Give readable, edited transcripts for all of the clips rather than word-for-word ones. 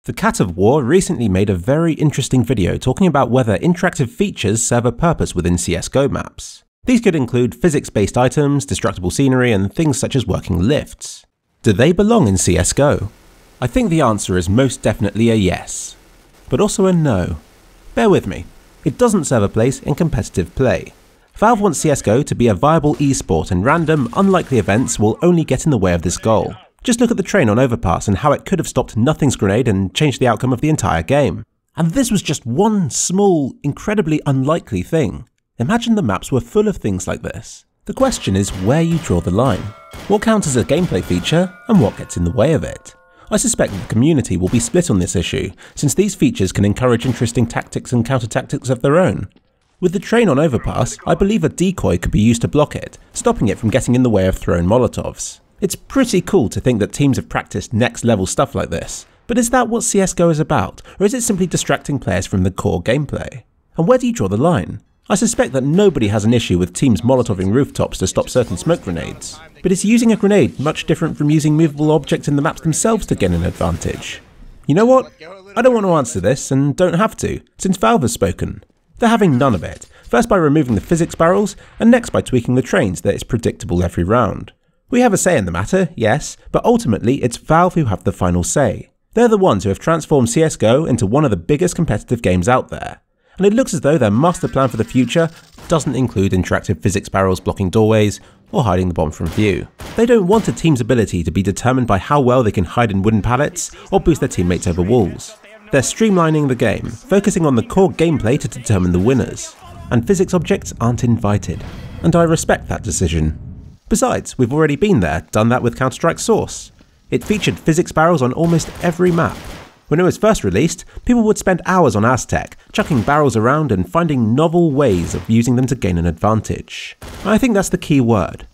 TheCatofWar recently made a very interesting video talking about whether interactive features serve a purpose within CSGO maps. These could include physics-based items, destructible scenery, and things such as working lifts. Do they belong in CSGO? I think the answer is most definitely a yes, but also a no. Bear with me, it doesn't serve a place in competitive play. Valve wants CSGO to be a viable esport, and random, unlikely events will only get in the way of this goal. Just look at the train on Overpass and how it could have stopped Nothing's grenade and changed the outcome of the entire game. And this was just one small, incredibly unlikely thing. Imagine the maps were full of things like this. The question is where you draw the line. What counts as a gameplay feature and what gets in the way of it? I suspect that the community will be split on this issue, since these features can encourage interesting tactics and counter-tactics of their own. With the train on Overpass, I believe a decoy could be used to block it, stopping it from getting in the way of thrown Molotovs. It's pretty cool to think that teams have practiced next level stuff like this, but is that what CSGO is about, or is it simply distracting players from the core gameplay? And where do you draw the line? I suspect that nobody has an issue with teams molotoving rooftops to stop certain smoke grenades, but is using a grenade much different from using movable objects in the maps themselves to gain an advantage? You know what? I don't want to answer this, and don't have to, since Valve has spoken. They're having none of it, first by removing the physics barrels, and next by tweaking the trains that it's predictable every round. We have a say in the matter, yes, but ultimately it's Valve who have the final say. They're the ones who have transformed CSGO into one of the biggest competitive games out there. And it looks as though their master plan for the future doesn't include interactive physics barrels blocking doorways or hiding the bomb from view. They don't want a team's ability to be determined by how well they can hide in wooden pallets or boost their teammates over walls. They're streamlining the game, focusing on the core gameplay to determine the winners. And physics objects aren't invited. And I respect that decision. Besides, we've already been there, done that with Counter-Strike Source. It featured physics barrels on almost every map. When it was first released, people would spend hours on Aztec, chucking barrels around and finding novel ways of using them to gain an advantage. I think that's the key word.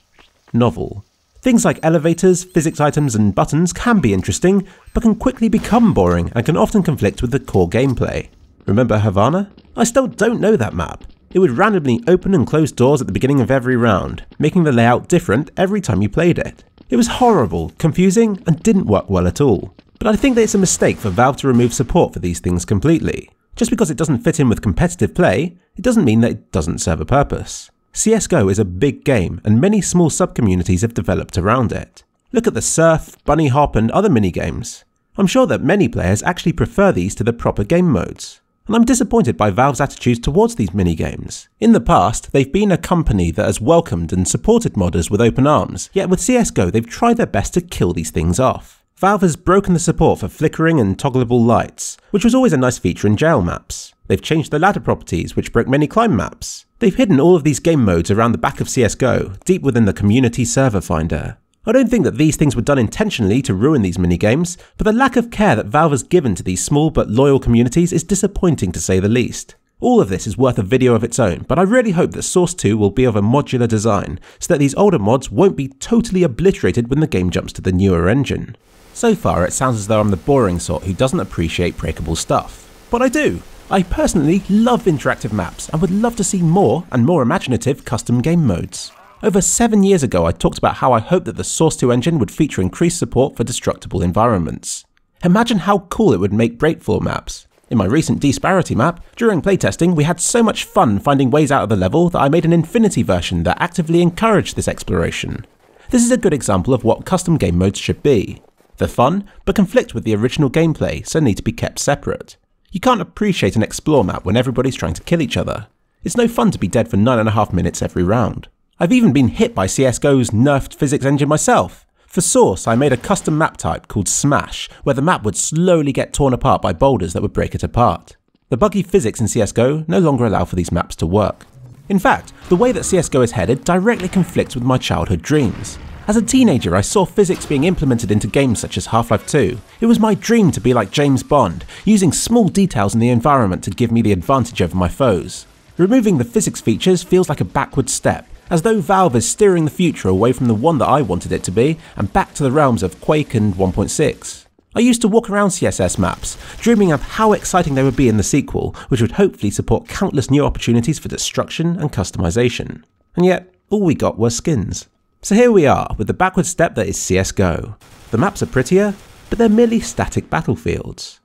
Novel. Things like elevators, physics items and buttons can be interesting, but can quickly become boring and can often conflict with the core gameplay. Remember Havana? I still don't know that map. It would randomly open and close doors at the beginning of every round, making the layout different every time you played it. It was horrible, confusing, and didn't work well at all. But I think that it's a mistake for Valve to remove support for these things completely. Just because it doesn't fit in with competitive play, it doesn't mean that it doesn't serve a purpose. CSGO is a big game, and many small sub-communities have developed around it. Look at the surf, bunny hop, and other minigames. I'm sure that many players actually prefer these to the proper game modes. And I'm disappointed by Valve's attitudes towards these minigames. In the past, they've been a company that has welcomed and supported modders with open arms, yet with CSGO they've tried their best to kill these things off. Valve has broken the support for flickering and toggleable lights, which was always a nice feature in jail maps. They've changed the ladder properties, which broke many climb maps. They've hidden all of these game modes around the back of CSGO, deep within the community server finder. I don't think that these things were done intentionally to ruin these minigames, but the lack of care that Valve has given to these small but loyal communities is disappointing to say the least. All of this is worth a video of its own, but I really hope that Source 2 will be of a modular design, so that these older mods won't be totally obliterated when the game jumps to the newer engine. So far it sounds as though I'm the boring sort who doesn't appreciate breakable stuff. But I do! I personally love interactive maps and would love to see more and more imaginative custom game modes. Over 7 years ago I talked about how I hoped that the Source 2 engine would feature increased support for destructible environments. Imagine how cool it would make breakfloor maps. In my recent Disparity map, during playtesting we had so much fun finding ways out of the level that I made an Infinity version that actively encouraged this exploration. This is a good example of what custom game modes should be. They're fun, but conflict with the original gameplay, so need to be kept separate. You can't appreciate an explore map when everybody's trying to kill each other. It's no fun to be dead for 9.5 minutes every round. I've even been hit by CSGO's nerfed physics engine myself. For Source, I made a custom map type called Smash, where the map would slowly get torn apart by boulders that would break it apart. The buggy physics in CSGO no longer allow for these maps to work. In fact, the way that CSGO is headed directly conflicts with my childhood dreams. As a teenager, I saw physics being implemented into games such as Half-Life 2. It was my dream to be like James Bond, using small details in the environment to give me the advantage over my foes. Removing the physics features feels like a backward step, as though Valve is steering the future away from the one that I wanted it to be, and back to the realms of Quake and 1.6. I used to walk around CSS maps, dreaming of how exciting they would be in the sequel, which would hopefully support countless new opportunities for destruction and customization. And yet, all we got were skins. So here we are, with the backward step that is CSGO. The maps are prettier, but they're merely static battlefields.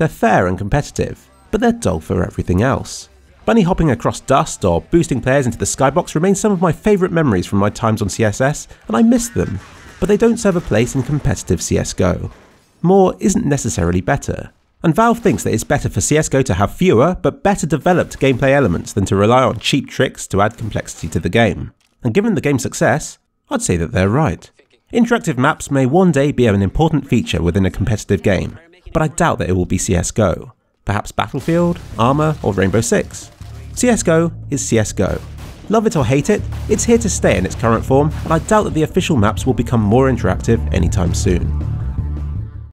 They're fair and competitive, but they're dull for everything else. Bunny hopping across dust or boosting players into the skybox remain some of my favourite memories from my times on CSS, and I miss them, but they don't serve a place in competitive CSGO. More isn't necessarily better, and Valve thinks that it's better for CSGO to have fewer but better developed gameplay elements than to rely on cheap tricks to add complexity to the game. And given the game's success, I'd say that they're right. Interactive maps may one day be an important feature within a competitive game, but I doubt that it will be CSGO. Perhaps Battlefield, Arma, or Rainbow Six. CSGO is CSGO. Love it or hate it, it's here to stay in its current form, and I doubt that the official maps will become more interactive anytime soon.